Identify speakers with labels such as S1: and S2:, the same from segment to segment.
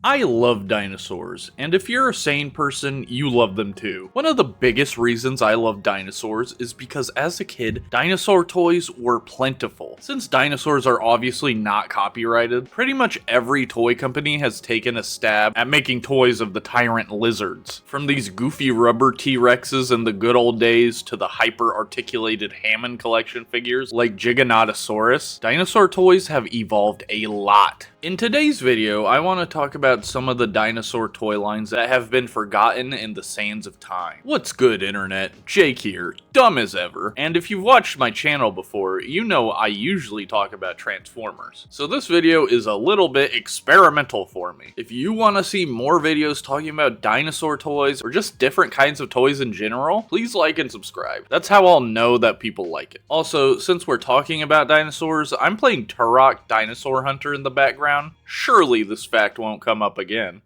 S1: I love dinosaurs, and if you're a sane person, you love them too. One of the biggest reasons I love dinosaurs is because as a kid, dinosaur toys were plentiful. Since dinosaurs are obviously not copyrighted, pretty much every toy company has taken a stab at making toys of the tyrant lizards. From these goofy rubber T-Rexes in the good old days to the hyper-articulated Hammond collection figures like Giganotosaurus, dinosaur toys have evolved a lot. In today's video, I want to talk about some of the dinosaur toy lines that have been forgotten in the sands of time. What's good, internet? Jake here, dumb as ever, and if you've watched my channel before, you know I usually talk about Transformers. So this video is a little bit experimental for me. If you want to see more videos talking about dinosaur toys or just different kinds of toys in general, please like and subscribe. That's how I'll know that people like it. Also, since we're talking about dinosaurs, I'm playing Turok Dinosaur Hunter in the background. Surely this fact won't come up again.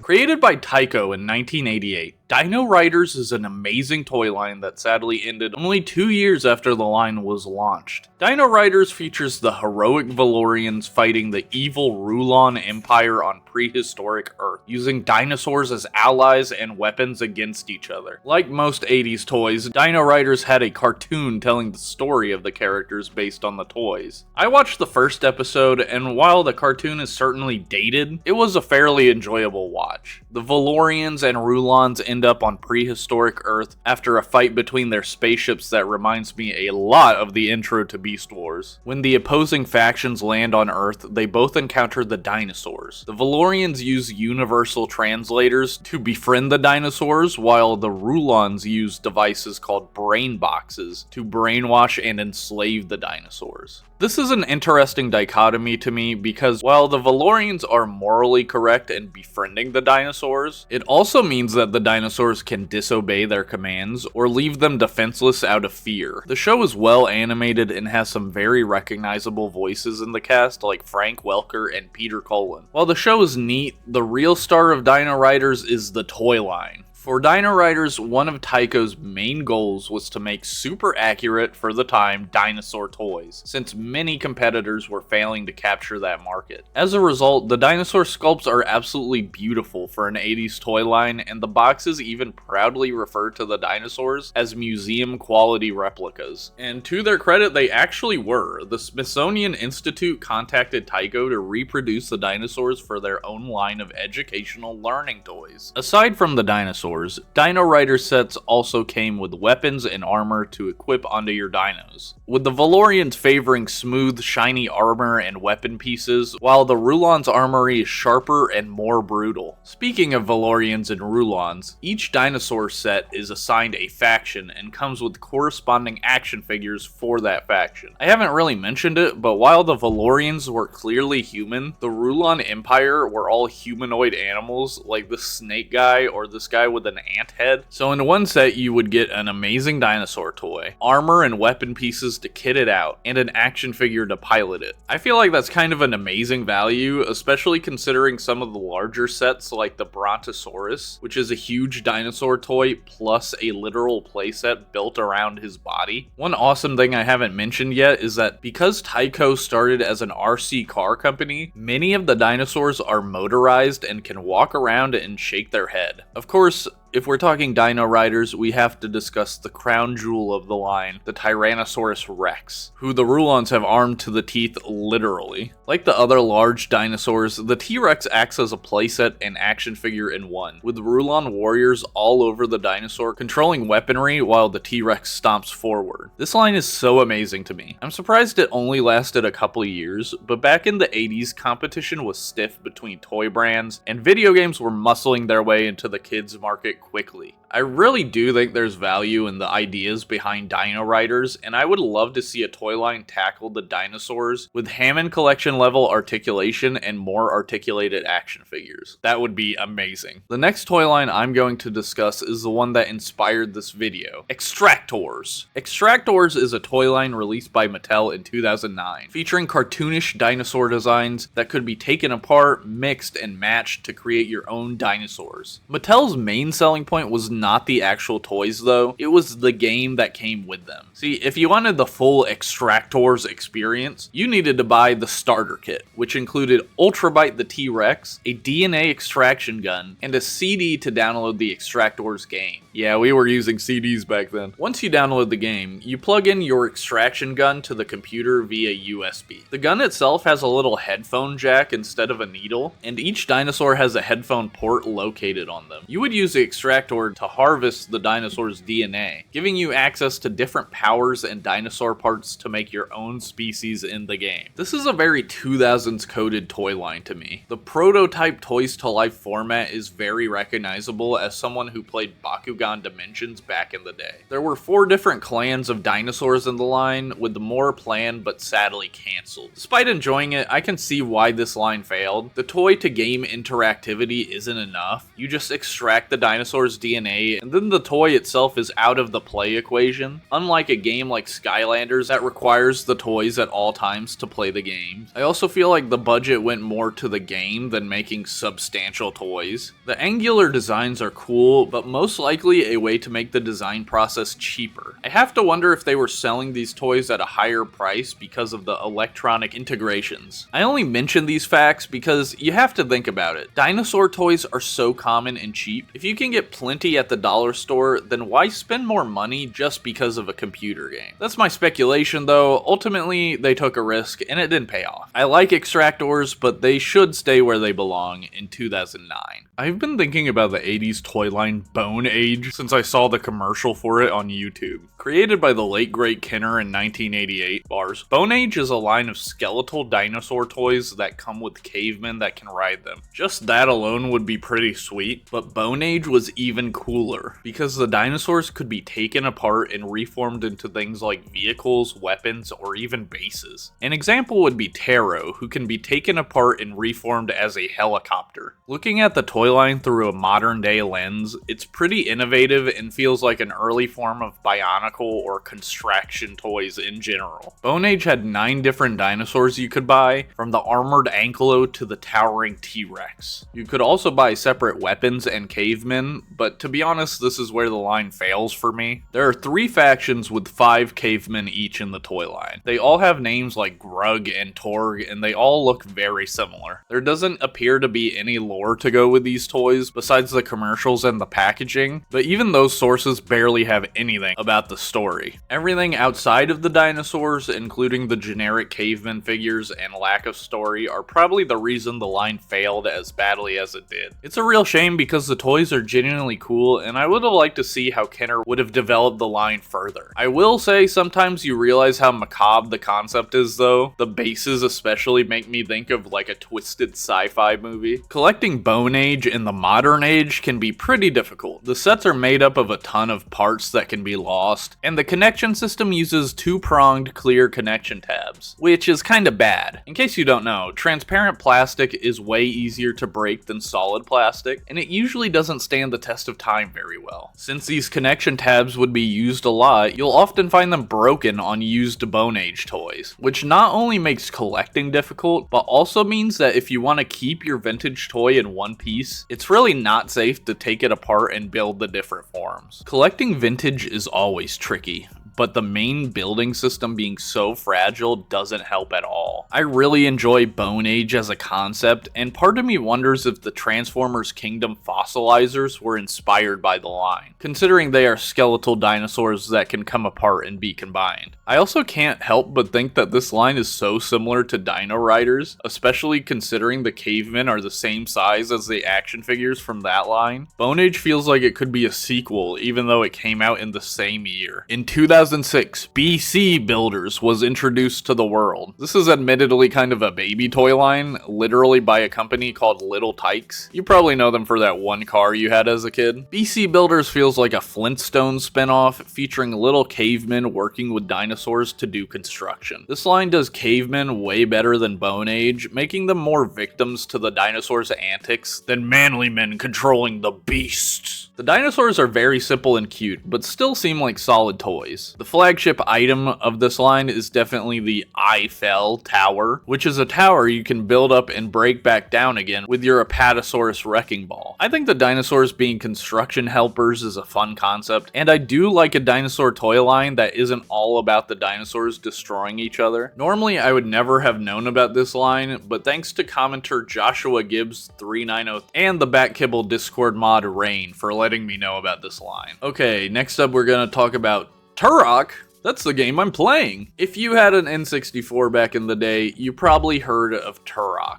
S1: Created by Tyco in 1988, Dino-Riders is an amazing toy line that sadly ended only 2 years after the line was launched. Dino-Riders features the heroic Valorians fighting the evil Rulon Empire on prehistoric Earth, using dinosaurs as allies and weapons against each other. Like most 80s toys, Dino-Riders had a cartoon telling the story of the characters based on the toys. I watched the first episode, and while the cartoon is certainly dated, it was a fairly enjoyable watch. The Valorians and Rulons end up on prehistoric Earth after a fight between their spaceships that reminds me a lot of the intro to Beast Wars. When the opposing factions land on Earth, they both encounter the dinosaurs. The Valorians use universal translators to befriend the dinosaurs, while the Rulons use devices called brain boxes to brainwash and enslave the dinosaurs. This is an interesting dichotomy to me because while the Valorians are morally correct in befriending the dinosaurs, it also means that the dinosaurs can disobey their commands or leave them defenseless out of fear. The show is well animated and has some very recognizable voices in the cast like Frank Welker and Peter Cullen. While the show is neat, the real star of Dino-Riders is the toy line. For Dino-Riders, one of Tyco's main goals was to make super accurate, for the time, dinosaur toys, since many competitors were failing to capture that market. As a result, the dinosaur sculpts are absolutely beautiful for an 80s toy line, and the boxes even proudly refer to the dinosaurs as museum-quality replicas. And to their credit, they actually were. The Smithsonian Institute contacted Tyco to reproduce the dinosaurs for their own line of educational learning toys. Aside from the dinosaurs, Dino-Rider sets also came with weapons and armor to equip onto your dinos, with the Valorians favoring smooth, shiny armor and weapon pieces, while the Rulons' armory is sharper and more brutal. Speaking of Valorians and Rulons, each dinosaur set is assigned a faction and comes with corresponding action figures for that faction. I haven't really mentioned it, but while the Valorians were clearly human, the Rulon Empire were all humanoid animals, like the snake guy or this guy with an ant head. So in one set you would get an amazing dinosaur toy, armor and weapon pieces to kit it out, and an action figure to pilot it. I feel like that's kind of an amazing value, especially considering some of the larger sets like the Brontosaurus, which is a huge dinosaur toy plus a literal playset built around his body. One awesome thing I haven't mentioned yet is that because Tyco started as an RC car company, many of the dinosaurs are motorized and can walk around and shake their head. Of course, if we're talking Dino-Riders, we have to discuss the crown jewel of the line, the Tyrannosaurus Rex, who the Rulons have armed to the teeth literally. Like the other large dinosaurs, the T-Rex acts as a playset and action figure in one, with Rulon warriors all over the dinosaur controlling weaponry while the T-Rex stomps forward. This line is so amazing to me. I'm surprised it only lasted a couple years, but back in the 80s, competition was stiff between toy brands, and video games were muscling their way into the kids' market quickly. I really do think there's value in the ideas behind Dino-Riders, and I would love to see a toy line tackle the dinosaurs with Hammond collection level articulation and more articulated action figures. That would be amazing. The next toy line I'm going to discuss is the one that inspired this video, XTRACTAURS. XTRACTAURS is a toy line released by Mattel in 2009, featuring cartoonish dinosaur designs that could be taken apart, mixed, and matched to create your own dinosaurs. Mattel's main selling point was not not the actual toys though, it was the game that came with them. See, if you wanted the full XTRACTAURS experience, you needed to buy the starter kit, which included Ultrabyte the T-Rex, a DNA extraction gun, and a CD to download the XTRACTAURS game. Yeah, we were using CDs back then. Once you download the game, you plug in your extraction gun to the computer via USB. The gun itself has a little headphone jack instead of a needle, and each dinosaur has a headphone port located on them. You would use the extractor to harvest the dinosaur's DNA, giving you access to different powers and dinosaur parts to make your own species in the game. This is a very 2000s coded toy line to me. The prototype Toys to Life format is very recognizable as someone who played Bakugan Dimensions back in the day. There were 4 different clans of dinosaurs in the line, with more planned but sadly cancelled. Despite enjoying it, I can see why this line failed. The toy to game interactivity isn't enough. You just extract the dinosaur's DNA and then the toy itself is out of the play equation, unlike a game like Skylanders that requires the toys at all times to play the game. I also feel like the budget went more to the game than making substantial toys. The angular designs are cool, but most likely a way to make the design process cheaper. I have to wonder if they were selling these toys at a higher price because of the electronic integrations. I only mention these facts because you have to think about it. Dinosaur toys are so common and cheap. If you can get plenty at the dollar store, then why spend more money just because of a computer game? That's my speculation though. Ultimately, they took a risk and it didn't pay off. I like XTRACTAURS, but they should stay where they belong in 2009. I've been thinking about the 80s toy line Bone Age since I saw the commercial for it on YouTube. Created by the late great Kenner in 1988, Bone Age is a line of skeletal dinosaur toys that come with cavemen that can ride them. Just that alone would be pretty sweet, but Bone Age was even cooler because the dinosaurs could be taken apart and reformed into things like vehicles, weapons, or even bases. An example would be Taro, who can be taken apart and reformed as a helicopter. Looking at the toy line through a modern day lens, it's pretty innovative and feels like an early form of Bionicle or Construction toys in general. Bone Age had 9 different dinosaurs you could buy, from the armored ankylo to the towering T-Rex. You could also buy separate weapons and cavemen, but to be honest, this is where the line fails for me. There are 3 factions with 5 cavemen each in the toy line. They all have names like Grug and Torg, and they all look very similar. There doesn't appear to be any lore to go with these toys besides the commercials and the packaging, but even those sources barely have anything about the story. Everything outside of the dinosaurs, including the generic caveman figures and lack of story, are probably the reason the line failed as badly as it did. It's a real shame because the toys are genuinely cool, and I would have liked to see how Kenner would have developed the line further. I will say sometimes you realize how macabre the concept is though. The bases especially make me think of like a twisted sci-fi movie. Collecting Bone Age in the modern age can be pretty difficult. The sets are made up of a ton of parts that can be lost, and the connection system uses 2-pronged clear connection tabs, which is kinda bad. In case you don't know, transparent plastic is way easier to break than solid plastic, and it usually doesn't stand the test of time very well. Since these connection tabs would be used a lot, you'll often find them broken on used Bone Age toys, which not only makes collecting difficult, but also means that if you want to keep your vintage toy in one piece, it's really not safe to take it apart and build the different forms. Collecting vintage is always tricky, but the main building system being so fragile doesn't help at all. I really enjoy Bone Age as a concept, and part of me wonders if the Transformers Kingdom fossilizers were inspired by the line, considering they are skeletal dinosaurs that can come apart and be combined. I also can't help but think that this line is so similar to Dino-Riders, especially considering the cavemen are the same size as the action figures from that line. Bone Age feels like it could be a sequel, even though it came out in the same year. In 2006, BC Builders was introduced to the world. This is admittedly kind of a baby toy line, literally by a company called Little Tykes. You probably know them for that one car you had as a kid. BC Builders feels like a Flintstones spinoff, featuring little cavemen working with dinosaurs to do construction. This line does cavemen way better than Bone Age, making them more victims to the dinosaurs' antics than manly men controlling the beasts. The dinosaurs are very simple and cute, but still seem like solid toys. toys. The flagship item of this line is definitely the Eiffel Tower, which is a tower you can build up and break back down again with your Apatosaurus wrecking ball. I think the dinosaurs being construction helpers is a fun concept, and I do like a dinosaur toy line that isn't all about the dinosaurs destroying each other. Normally I would never have known about this line, but thanks to commenter Joshua Gibbs 390 and the Batkibble Discord mod Rain for letting me know about this line. Okay, next up we're gonna talk about Turok. That's the game I'm playing. If you had an N64 back in the day, you probably heard of Turok.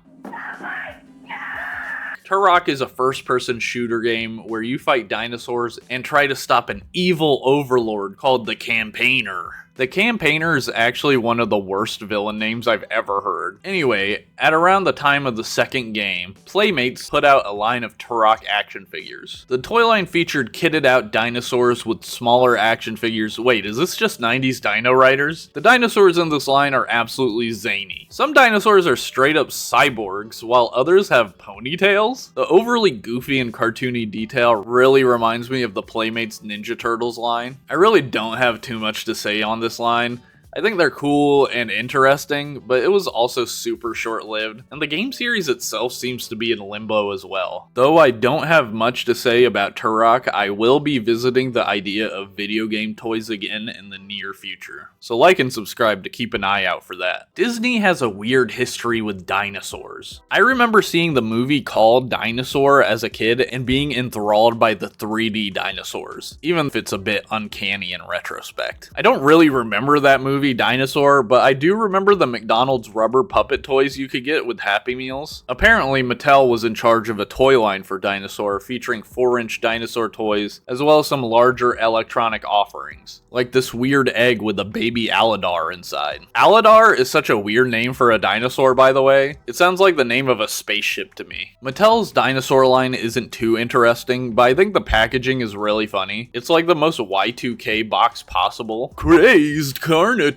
S1: Turok is a first-person shooter game where you fight dinosaurs and try to stop an evil overlord called the Campaigner. The Campaigner is actually one of the worst villain names I've ever heard. Anyway, at around the time of the second game, Playmates put out a line of Turok action figures. The toy line featured kitted out dinosaurs with smaller action figures. Wait, is this just 90s Dino-Riders? The dinosaurs in this line are absolutely zany. Some dinosaurs are straight up cyborgs, while others have ponytails. The overly goofy and cartoony detail really reminds me of the Playmates Ninja Turtles line. I really don't have too much to say on this line. I think they're cool and interesting, but it was also super short-lived, and the game series itself seems to be in limbo as well. Though I don't have much to say about Turok, I will be visiting the idea of video game toys again in the near future. So like and subscribe to keep an eye out for that. Disney has a weird history with dinosaurs. I remember seeing the movie called Dinosaur as a kid and being enthralled by the 3D dinosaurs, even if it's a bit uncanny in retrospect. I don't really remember that movie Dinosaur, but I do remember the McDonald's rubber puppet toys you could get with Happy Meals. Apparently, Mattel was in charge of a toy line for Dinosaur featuring 4-inch dinosaur toys, as well as some larger electronic offerings, like this weird egg with a baby Aladar inside. Aladar is such a weird name for a dinosaur, by the way. It sounds like the name of a spaceship to me. Mattel's dinosaur line isn't too interesting, but I think the packaging is really funny. It's like the most Y2K box possible. Crazed Carnotaur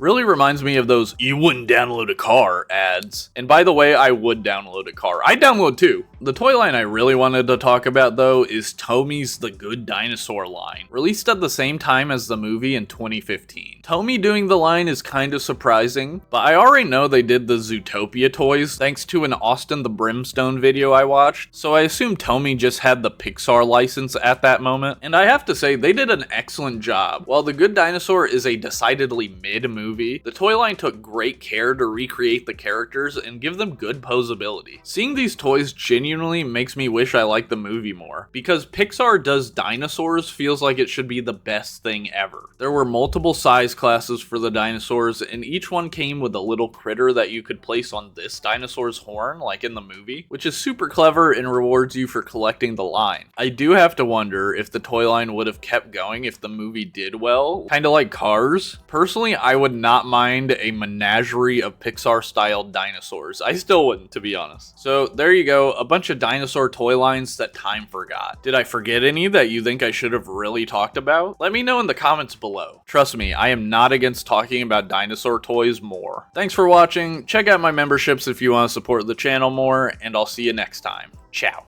S1: really reminds me of those "you wouldn't download a car" ads. And by the way, I would download a car. I download too. The toy line I really wanted to talk about though is Tommy's The Good Dinosaur line, released at the same time as the movie in 2015. Tommy doing the line is kind of surprising, but I already know they did the Zootopia toys thanks to an Austin the Brimstone video I watched, so I assume Tommy just had the Pixar license at that moment, and I have to say they did an excellent job. While The Good Dinosaur is a decidedly mid-movie, the toy line took great care to recreate the characters and give them good posability. Seeing these toys genuinely makes me wish I liked the movie more, because Pixar does dinosaurs feels like it should be the best thing ever. There were multiple size classes for the dinosaurs, and each one came with a little critter that you could place on this dinosaur's horn, like in the movie, which is super clever and rewards you for collecting the line. I do have to wonder if the toy line would have kept going if the movie did well, kinda like Cars. Personally, I would not mind a menagerie of Pixar-styled dinosaurs. I still wouldn't, to be honest. So there you go, a bunch of dinosaur toy lines that time forgot. Did I forget any that you think I should have really talked about? Let me know in the comments below. Trust me, I am not against talking about dinosaur toys more. Thanks for watching, check out my memberships if you want to support the channel more, and I'll see you next time. Ciao.